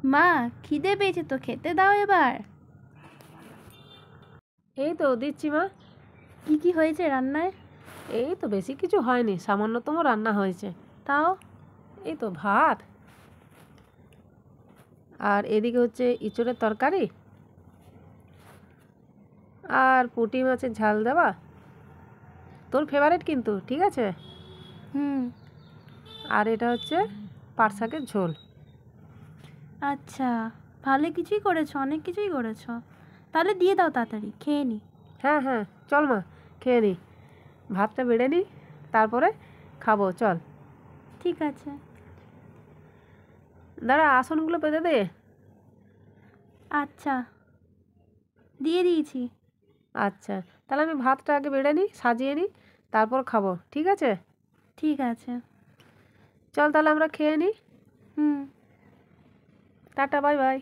মা, খিদে পেয়েছে তো, খেতে দাও এবার। এই তো দিচ্ছি মা। কি কি হয়েছে রান্নায়? এই তো বেশি কিছু হয়নি, সামান্যতম রান্না হয়েছে। তাও? এই তো ভাত, আর এদিকে হচ্ছে ইঁচড়ের তরকারি, আর পুঁটি মাছের ঝাল দেওয়া, তোর ফেভারিট কিন্তু, ঠিক আছে। হুম। আর এটা হচ্ছে পাট শাকের ঝোল। আচ্ছা, ভালো কিছুই করেছো, অনেক কিছুই করেছো। তাহলে দিয়ে দাও, তাড়াতাড়ি খেয়ে নি। হ্যাঁ হ্যাঁ, চল মা খেয়ে নি, ভাতটা বেড়ে নি, তারপরে খাবো, চল। ঠিক আছে। দাঁড়া, আসনগুলো পেতে দে। আচ্ছা, দিয়ে দিয়েছি। আচ্ছা, তাহলে আমি ভাতটা আগে বেড়ে নিই, সাজিয়ে নিই, তারপর খাবো, ঠিক আছে। ঠিক আছে। চল তাহলে আমরা খেয়ে নিই। হুম। Tata, bye by.